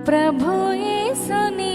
ప్రభు యేసుని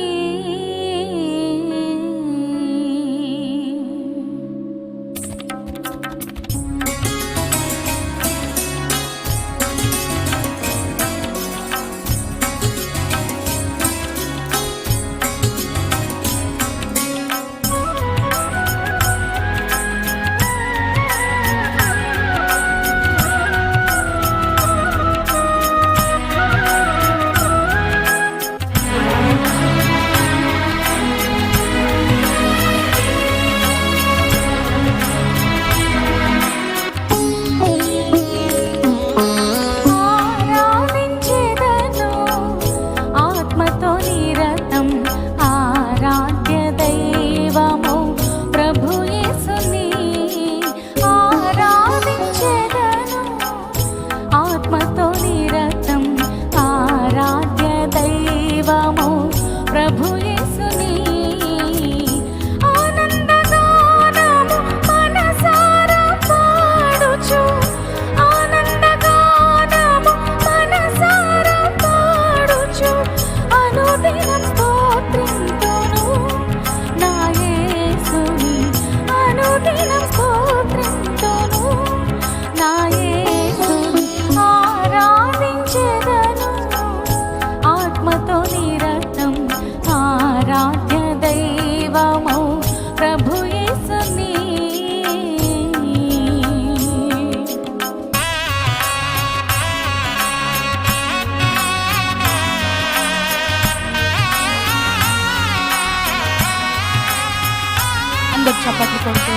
చప్పట్లు కొడుతూ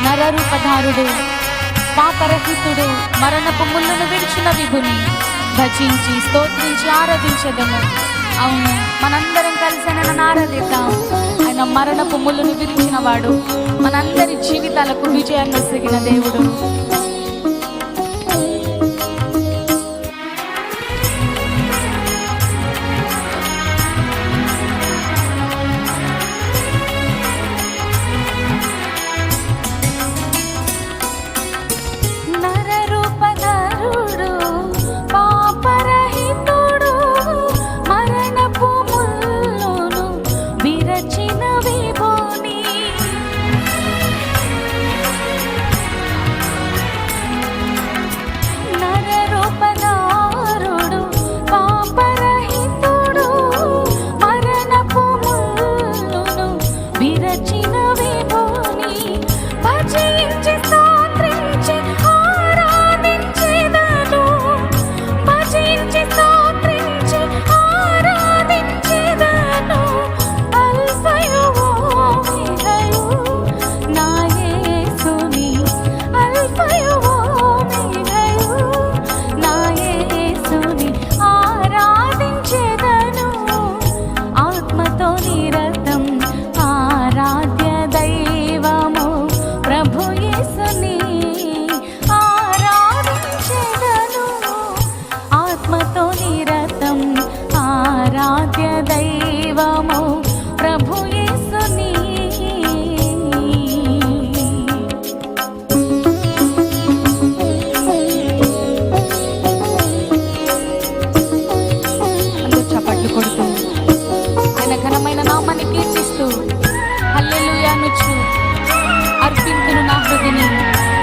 నరరూపధారుడు పాపరహితుడు మరణపు ముళ్ళను విడిచిన విభుని భజించి స్తోత్రించి ఆరాధించెదము. అవును, మనందరం కలిసి ఆయనను ఆరాధిద్దాం. ఆయన మరణపు ముళ్ళను విరిచిన వాడు, మనందరి జీవితాలకు విజయాన్ని సిగిన దేవుడు.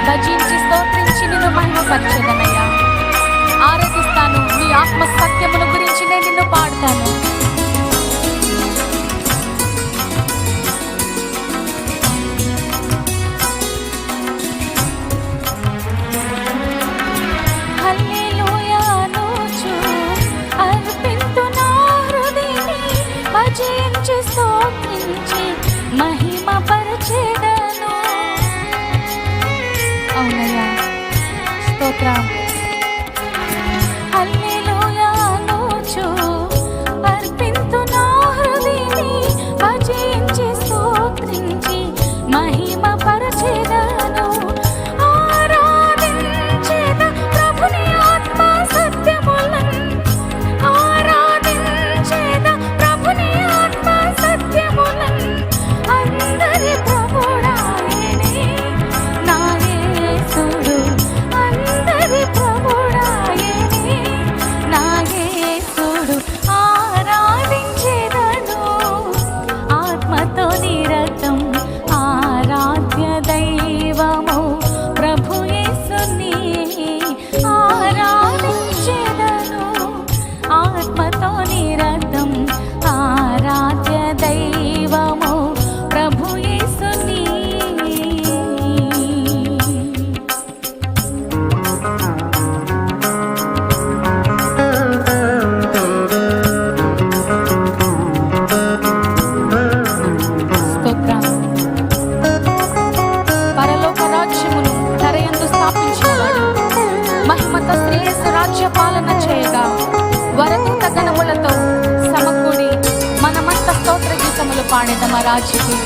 భజించి స్తోత్రించి నిన్ను మహిమపరచెదనయ్యా. ఆరాధిస్తాను, నీ ఆత్మ సత్యమును గురించి నేను నిన్ను పాడతాను. హల్లెలూయా అనుచు అర్పింతు నా హృదయాన్ని, భజించి స్తోత్రించి మహిమపరచెదను. అవునయ్యా, స్తోత్రం. హల్లెలూయా అనుచు పాడేదమా రాజుకి.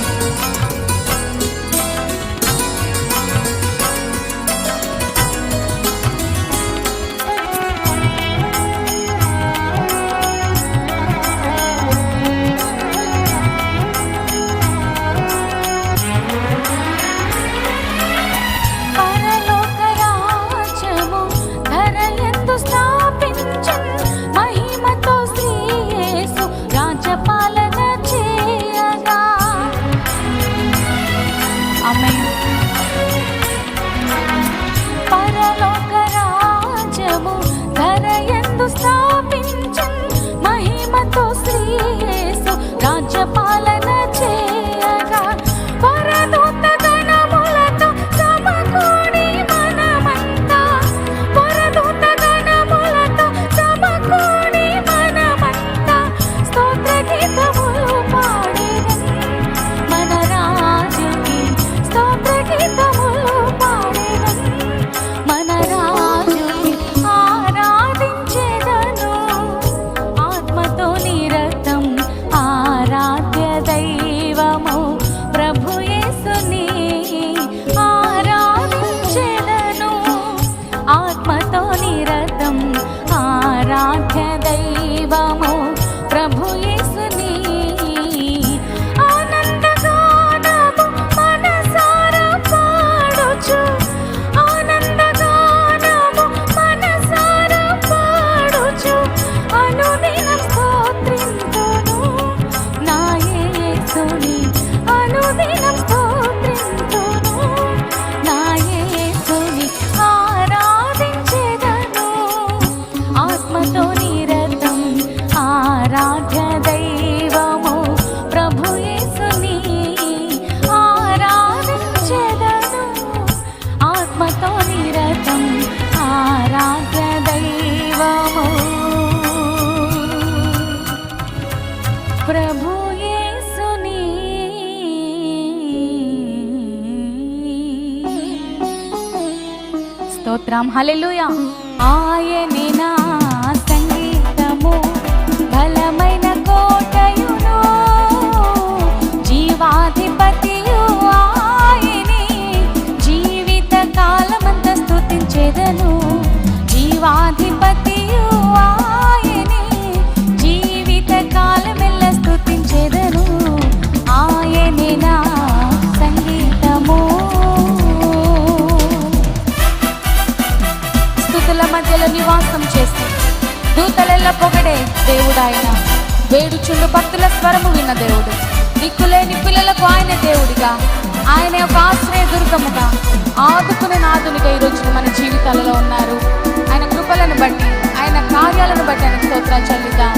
స్తోత్రం. హల్లెలూయా. ఆయనే నా సంగీతము, బలమైన కోటయును, జీవాధిపతియు ఆయనే, జీవిత కాలమంతా స్తుతించెదను. జీవాధిపతియు ఆయనే, జీవిత కాలమెల్ల స్తుతించెదను. ఆయనే నా సంగీతము. మధ్యలో నివాసం చేసి దూతలెల్ల పొగడే దేవుడాయన. వేడుచుండు భక్తుల స్వరము విన్న దేవుడు. దిక్కులేని పిల్లలకు ఆయన దేవుడిగా, ఆయన ఒక ఆశ్రయ దుర్గముగా, ఆదుకునే నాదునిగా ఈరోజు మన జీవితాలలో ఉన్నారు. ఆయన కృపలను బట్టి, ఆయన కార్యాలను బట్టి ఆయన స్తోత్రాలు చెల్లిద్దాం.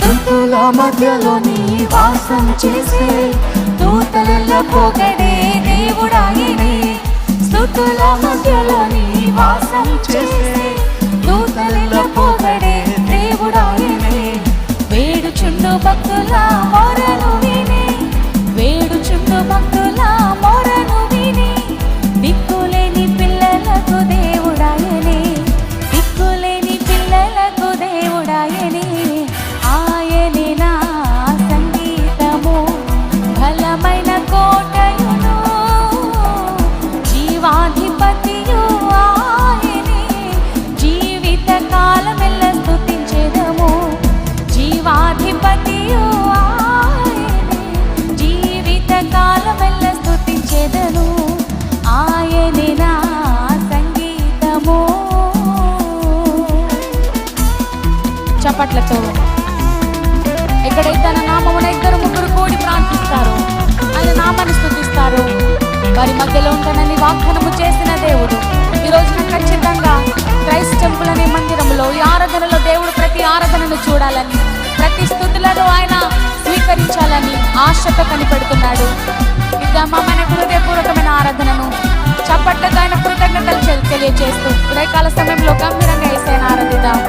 స్తుతుల మధ్యలో నివాసం చేసే దూతలెల్ల పొగడే దేవుడాయనే. స్తుతుల మధ్యలో నివాసం చేసే దూతలెల్ల పొగడే దేవుడాయనే. వేడుచుండు భక్తుల మొరను విని, వేడుచుండు భక్తుల మొరను విని, దిక్కులేని పిల్లలకు దేవుడాయనే, దిక్కులేని పిల్లలకు దేవుడాయనే. ఆయనే నా సంగీతము, బలమైన కోటయును, జీవాధిపతియు ఆయనే, జీవిత కాలమెల్ల స్తుతించెదము. జీవాధిపతియు ఆయనే, జీవిత కాలమెల్ల స్తుతించెదను. ఆయనే నా సంగీతము. చప్పట్లతో ఎక్కడైతే తన నామమున ఇద్దరు ముగ్గురు కూడి ప్రార్థిస్తారు, ఆయన నామాన్ని స్తుతిస్తారు, వారి మధ్యలో ఉంటానని వాగ్దానము చేసిన దేవుడు ఈ రోజున ఖచ్చితంగా క్రైస్ట్ టెంపుల్ అనే మందిరంలో ఈ ఆరాధనలో దేవుడు ప్రతి ఆరాధనను చూడాలని, ప్రతి స్తుతులను ఆయన స్వీకరించాలని ఆశతో కనిపెడుతున్నాడు. ఇక మన హృదయపూర్వకమైన ఆరాధనను చప్పట్లతో ఆయన కృతజ్ఞతలు తెలియజేస్తూ ఉదయకాల సమయంలో గంభీరంగా యేసయ్యను ఆరాధిద్దాం.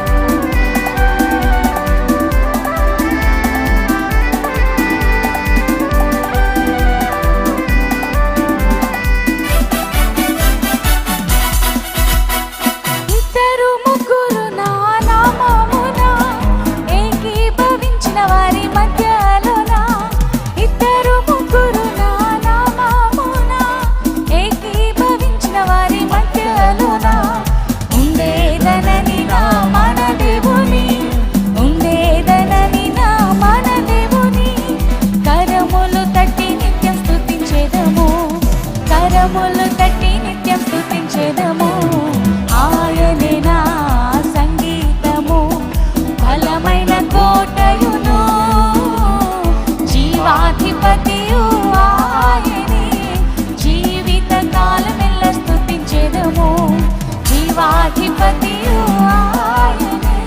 జీవాధిపతియు ఆయనే,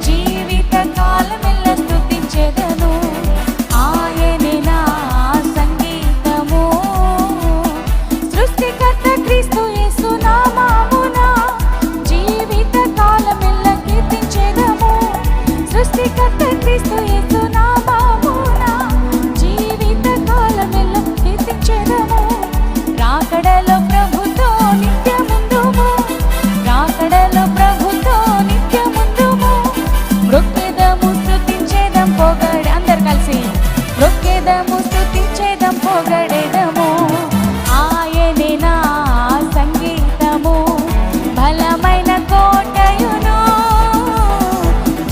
జీవిత కాలమెల్ల స్తుతించెదను. ఆయనే నా సంగీతము, సృష్టికర్త క్రీస్తు యేసు నామమున జీవిత కాలమెల్ల కీర్తించెదము. సృష్టికర్త క్రీస్తు యేసు నామమున జీవిత కాలమెల్ల కీర్తించెదము. రాకడలో ప్రభుతో నిత్యముందుము, రాకడలో ప్రభుతో నిత్యముందుము. మృక్కెదము స్తుతించేదం పొగడే, అందరు కలిసి మృక్కెదము స్తుతించేదం పొగడేదము. ఆయనే నా సంగీతము, బలమైన కోటయును,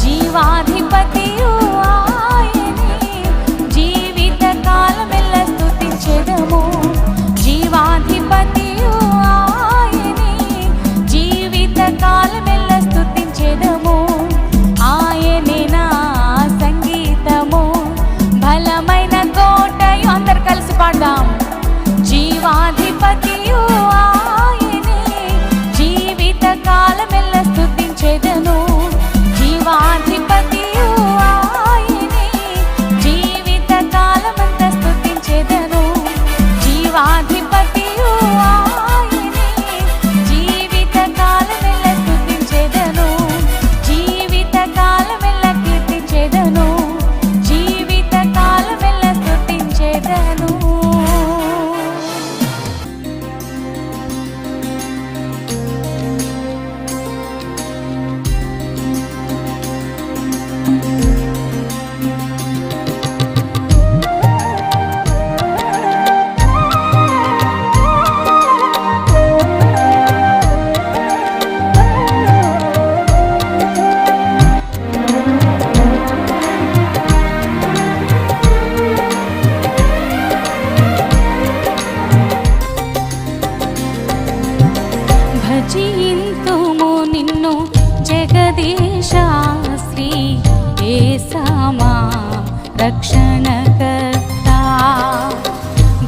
జీవాధిపతియు ఆయనే, జీవిత కాలమెల్ల స్తుతించెదము. జీవాధిపతియు ఆయనే, జీవిత కాలమెల్ల స్తుతించెదము. ఆయనే నా సంగీతము, బలమైన కోటయు, అందరు కలిసి పాడదాం. జీవాధిపతియు ఆయనే, జీవిత కాలమెల్ల స్తుతించెదను. జీవాధిపతియు ఆయనే, జీవిత కాలమంత స్తుతించెదను. జీవాధిపతియు ఆయనే, జీవిత కాలమెల్ల స్తుతించెదను. జీవిత కాలమెల్ల కీర్తించెదను. జీవిత కాలమెల్ల స్తుతించెదను. భజింతుము నిన్ను జగదీశ శ్రీ యేసమా రక్షణకర్త.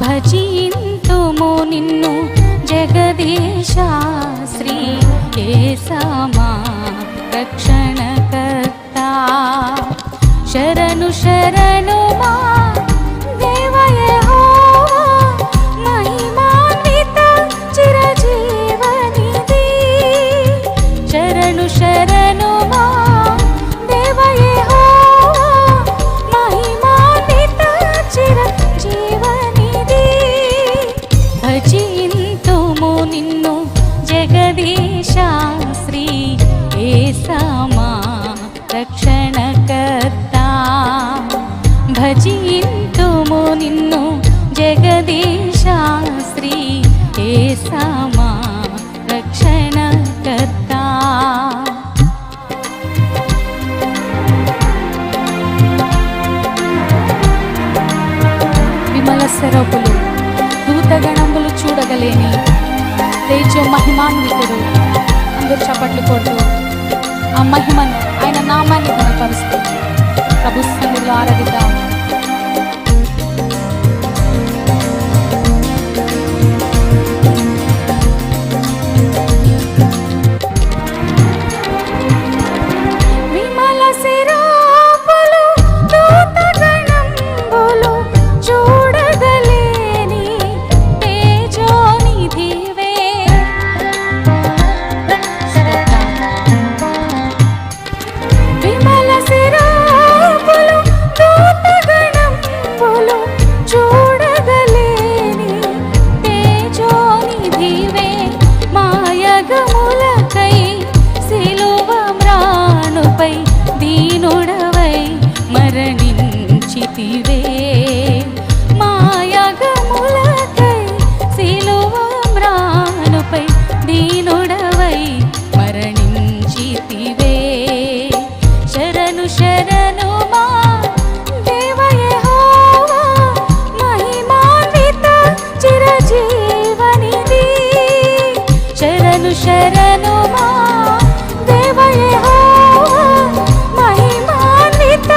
భజింతుము నిన్ను జగదీశ శ్రీ యేసమా రక్షణకర్త. శరణు శరణు మా దేవ యెహోవా, మహిమాన్విత చిరజీవనిధి. శరణు శరణు మా దేవ యెహోవా, మహిమాన్విత చిరజీవనిధి. భజింతుము నిన్ను జగదీశ శ్రీ యేసమా రక్షణకర్త. భజింతుము నిన్ను జగదీశ శ్రీ యేసమా రక్షణకర్త. విమల స్వరూపులు, దూతగణములు చూడగలేని తేజో మహిమాన్వితుడు. అందరూ చప్పట్లు కొడుతూ ఆ మహిమను, ఆయన నామాన్ని కనపరుస్తూ ప్రభు సన్నిధిలో ఆరాధిద్దాం. విమల శిరోపులు, దూతగణంబులు చూడగలేని తేజోనిధివే. విమల శిరోపులు, దూతగణంబులు చూడగలేని తేజోనిధివే. మాయగములకై సిలువ మ్రాణుపై దీనుడవై మరణించితివే. మాయగములకై సిలువ మ్రాణుపై దీనుడవై మరణించితివే. శరణు శరణు మా దేవ యెహోవా, మహిమాన్విత చిరజీవనిధి. శరణు శరణు మా దేవ యెహోవా, మహిమాన్విత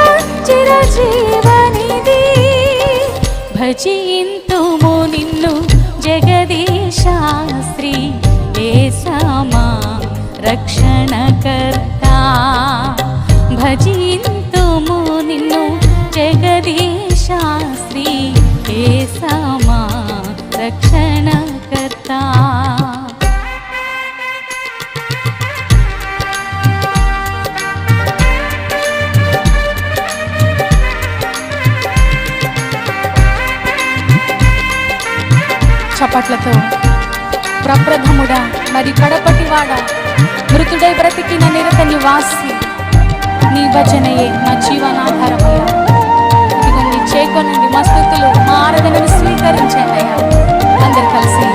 చిరజీవనిధి. భజింతుము నిన్ను జగదీశ శ్రీ యేసమా రక్షణకర్త భజింతుము నిన్ను జగదీశ శ్రీ యేసమా రక్షణకర్త చప్పట్లతో ప్రప్రథముడా మరి కడపటివాడా మృతుడై బ్రతికిన నిరత నివాసి నీ భజనయే నా జీవనాధారమయ్యా. ఇదిగోండి చేకొనండి మా స్తుతులు మా ఆరాధనను స్వీకరించండి అయ్యా. అందరు కలిసి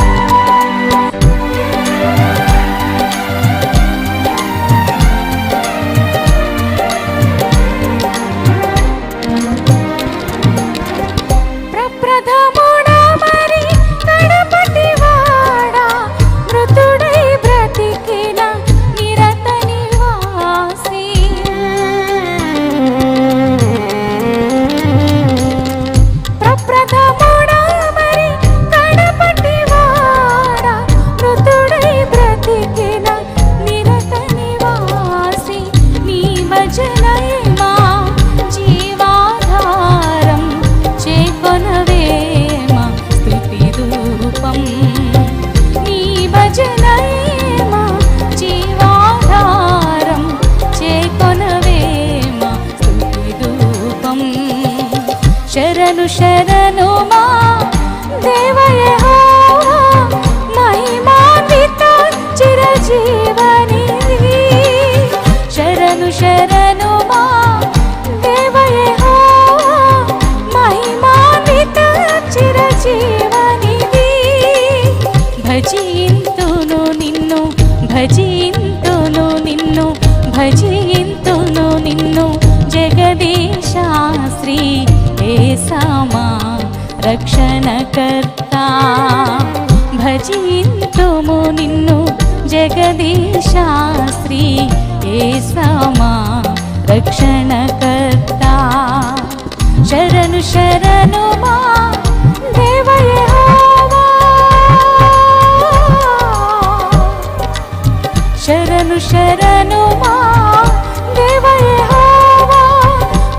శరణు శరణు మా దేవ యెహోవా మహిమాన్విత చిరజీవనిధి. శరణు శరణు మా దేవ యెహోవా మహిమాన్విత చిరజీవనిధి. భజింతును నిన్ను భజింతును నిన్ను భజింతును నిన్ను జగదీశ శ్రీ యేసమా రక్షణకర్త భజింతుము నిన్ను జగదీశ శ్రీ యేసమా రక్షణకర్త. శరణు శరణు మా దేవ యెహోవా శరణు శరణు మా దేవ యెహోవా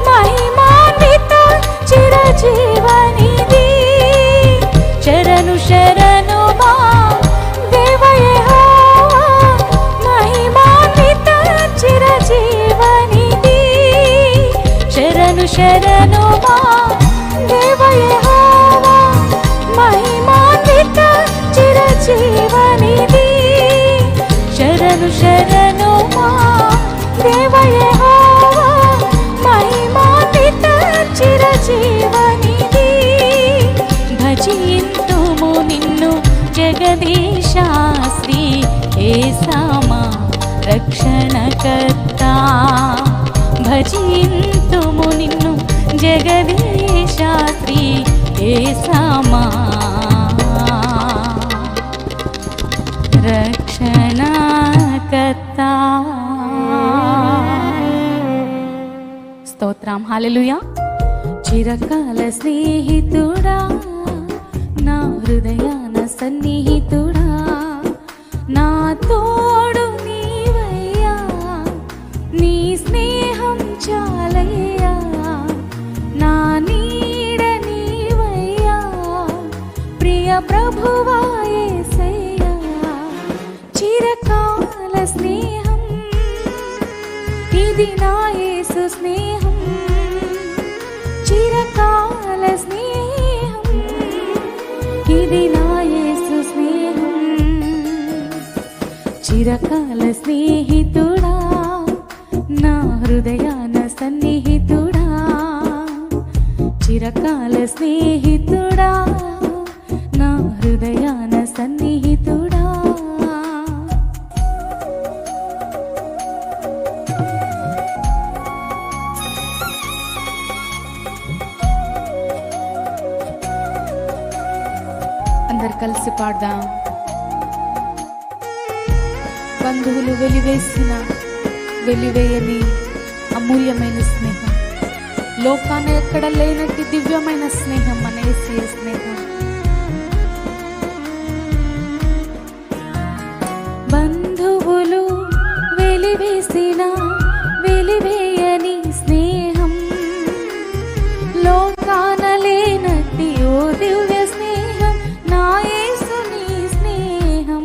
మహిమాన్విత చిరజీవనిధి. శరణు శరణు మా దేవ యెహోవా మహిమాన్విత చిరజీవనిధి. శరణు శరణు మా దేవ యెహోవా మహిమాన్విత చిరజీవనిధి. శరణు శరణు మా దేవ యెహోవా మహిమాన్విత చిరజీవనిధి. భజింతుము నిన్ను జగదీశ శ్రీ యేసమా రక్షణకర్త భజింతుము నిన్ను జగదీశ శ్రీ యేసమా రక్షణకర్త. స్తోత్రం, హల్లెలూయా. చిరకాల స్నేహితుడా నా హృదయాన సన్నిహితుడా నా తోడు నీవయ్యా నీ స్నేహం చాలయ్యా నా నీడ నీవయ్యా ప్రియ ప్రభువా యేసయ్యా. చిరకాల స్నేహం ఇది నా యేసు స్నేహం. చిరకాల స్నేహం ఇది నా యేసు స్నేహం. చిరకాల స్నేహితుడా నా హృదయాన సన్నిహితుడా చిరకాల స్నేహితుడా నా హృదయాన సన్నిహితుడా. అందరు కలిసి పాడదాం. బంధువులు వెలివేసిన వెలివేయని అమూల్యమైన స్నేహం, లోకాన ఎక్కడ లేనట్టి దివ్యమైన స్నేహం మన యేసయ్య స్నేహం. బంధువులు వెలివేసిన వెలివేయని స్నేహం, లోకాన లేనట్టి ఓ దివ్య స్నేహం నా యేసుని స్నేహం.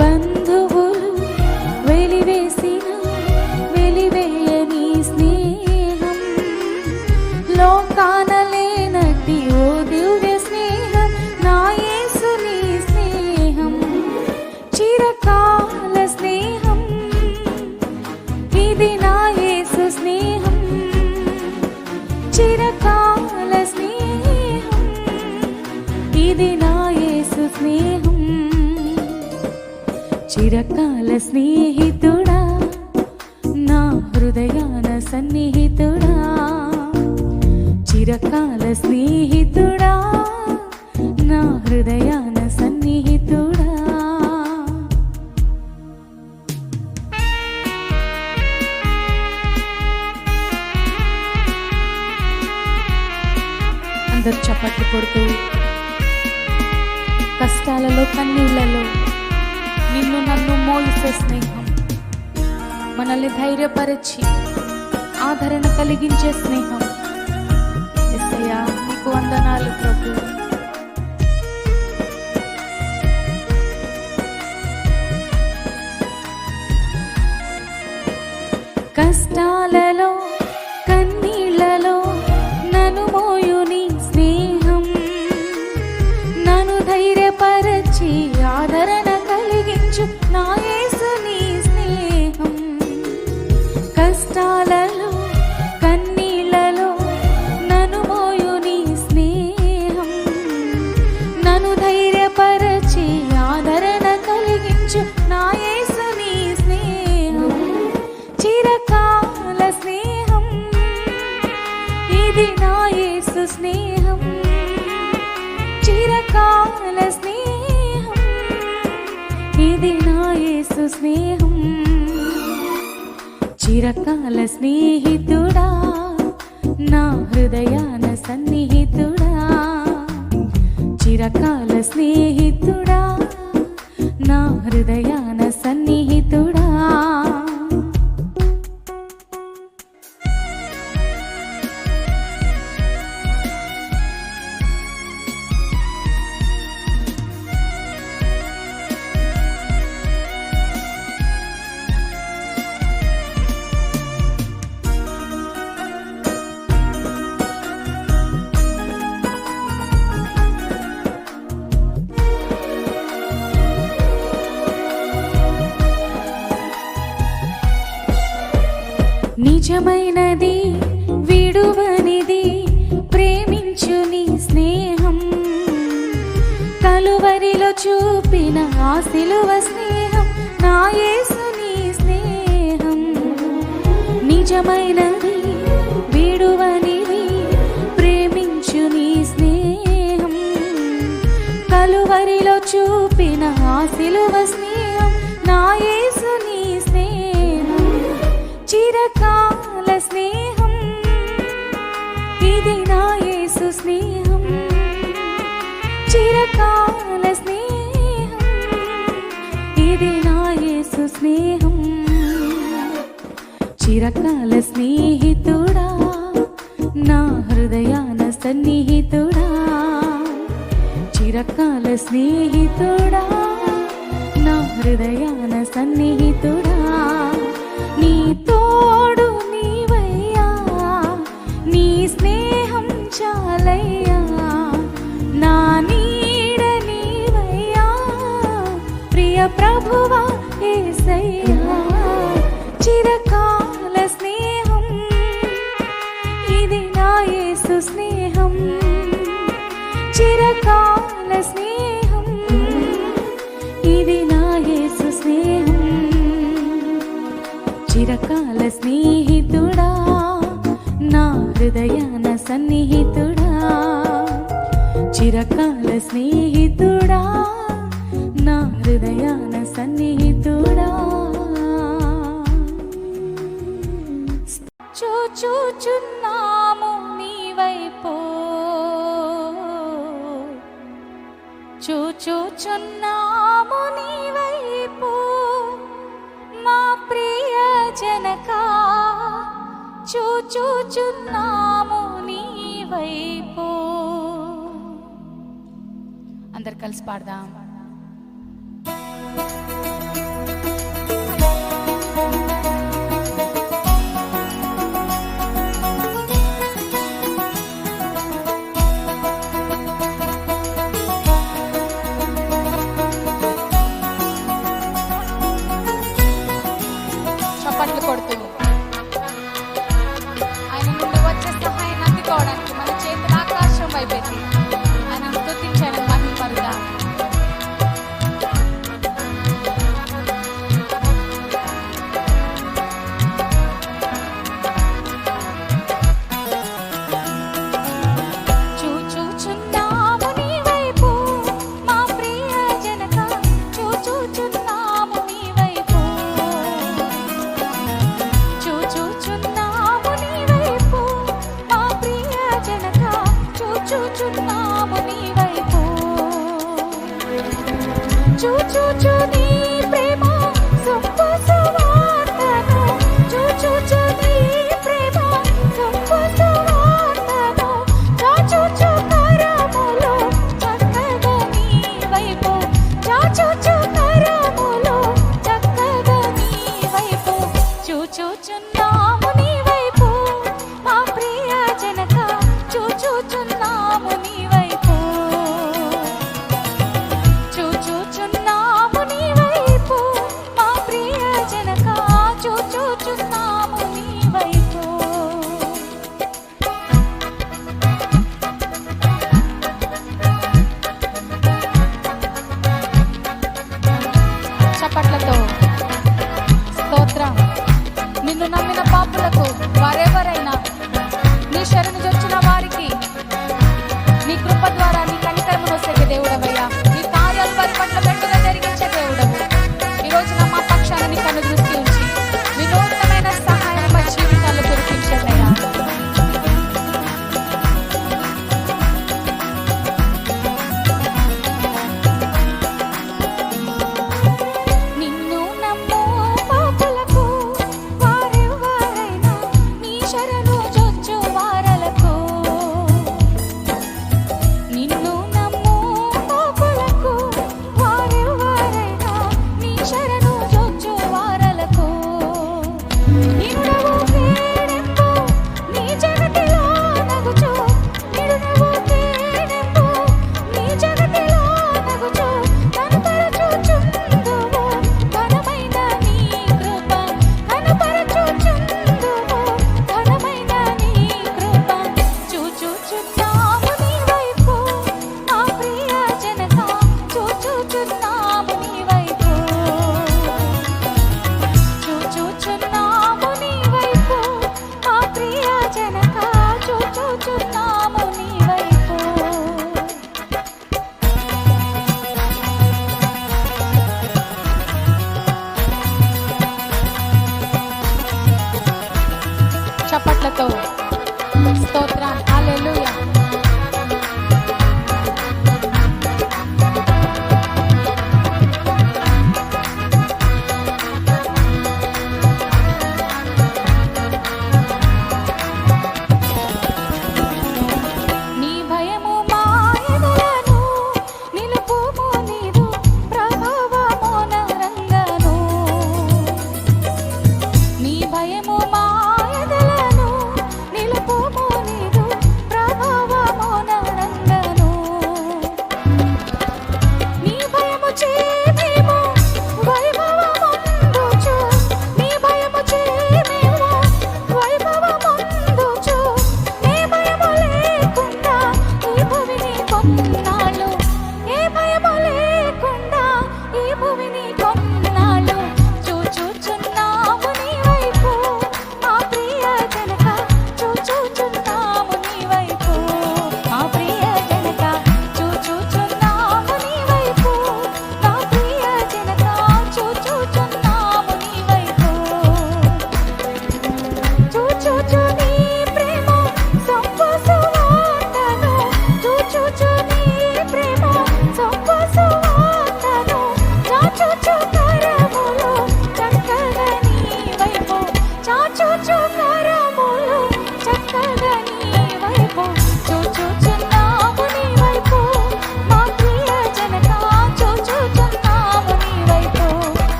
బంధువులు వెలివేసిన వెలివేయని స్నేహం, లోకాన లేనట్టి ఓ దివ్య స్నేహం నా యేసుని స్నేహం. చిరకాల స్నేహం ఇది నా యేసు స్నేహం, చిరకాల స్నేహం ఇది నా యేసు స్నేహం. చిరకాల స్నేహితుడా నా హృదయాన సన్నిహితుడా, చిరకాల స్నేహితుడా నా హృదయాన సన్నిహితుడా. అందరూ చప్పట్లు కొడుతూ, కష్టాలలో కన్నీళ్లలో నిన్ను నన్ను మోయిసే స్నేహం, మనల్ని ధైర్యపరిచి ఆదరణ కలిగించే స్నేహం. యేసయ్యా నీకు వందనాలు ప్రభు. కష్టాలలో కన్నీళ్లలో నన్ను మోయుని స్నేహం, నన్ను ధైర్యపరచి ఆదరణ కలిగించు నా యేసుని స్నేహం. కష్టాలలో కన్నీళ్లలో నన్ను మోయుని స్నేహం, నన్ను ధైర్యపరచి ఆదరణ కలిగించు నా యేసుని స్నేహం. చిరకాల స్నేహం ఇది నా యేసు స్నేహం, చిరకాల స్నేహం ఇది నా యేసు స్నేహం. చిరకాల స్నేహితుడా నా హృదయాన సన్నిహితుడా, చిరకాల స్నేహితుడా నా హృదయాన సన్నిహితుడా. నిజమైనది విడువనిది ప్రేమించు నీ స్నేహం, కలువరిలో చూపిన ఆ సిలువ స్నేహం నా యేసుని స్నేహం. నిజమైనది విడువనిది ప్రేమించు నీ స్నేహం, కలువరిలో చూపిన ఆ సిలువ స్నేహం నా యేసుని స్నేహం. చిరకాల స్నేహం ఇది నా యేసు స్నేహం, చిరకాల స్నేహం ఇది నా యేసు స్నేహం. చిరకాల స్నేహితుడా నా హృదయాన సన్నిహితుడా, చిరకాల స్నేహితుడా నా హృదయాన సన్నిహితుడా. నీ తోడు నీవయ్యా, నీ స్నేహం చాలయ్యా, నా నీడ నీవయ్యా ప్రియ ప్రభువా యేసయ్యా. చిరకాల స్నేహం ఇది నా యేసు స్నేహం, చిరకాల స్నేహం ఇది నా యేసు స్నేహం. చిరకాల స్నేహితుడా నా హృదయాన సన్నిహితుడా, చిరకాల స్నేహితుడా నా హృదయాన సన్నిహితుడా. చూచుచున్నాము నీ వైపు, చూచుచున్నాము నీ వైపు మా ప్రియ చూచుచున్నాము నీ వైపు. అందరు కలిసి పాడదాం. చప్పట్లు కొడుతూ ఆయన నుండి వచ్చే సహాయాన్ని అందుకోవడానికి మన చేతులు ఆకాశం వైపెత్తి ఆయన స్తుతించడం మహిమపరుద్దాం. చూచుచున్నాము నీ వైపు మా ప్రియ జనక, చూచుచున్నాము నీ వైపు. చూచుచున్నాము నీ వైపు మా ప్రియ జనక, చూచుచున్నాము నీ వైపు. చూచుచు నీ ప్రేమ సొంపు సువార్తను, చూచుచు నీ ప్రేమ సొంపు సువార్తను, చాచుచు కరములు చక్కగా నీ వైపు, చాచుచు కరములు చక్కగా నీ వైపు. చూచుచున్నాము నీ వైపు మా ప్రియ జనక, చూచుచున్నాము నీ వైపు. చూచుచున్నాము నీ వైపు మా ప్రియ జనక, చూచుచున్నాము నీ వైపు. చప్పట్లతో స్తోత్రం. నిన్ను నమ్మిన పాపులకు వారెవరైనా నీ శరణు జొచ్చిన వారికి నీ కృప ద్వారా నీ కనికరమును నొసగే దేవుడవయ్యా. నీ కార్యాలు వారి పట్ల మెండుగా జరిగించే దేవుడవు. ఈ రోజున మా పక్షాన నీ కన్ను దృష్టి ఉంచి వినూత్నమైన సహాయం మా జీవితాల్లో కురిపించదయ్యా. నిన్ను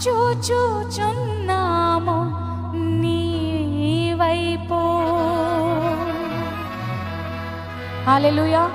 చూచుచున్నాము నీ వైపు. హల్లెలూయా.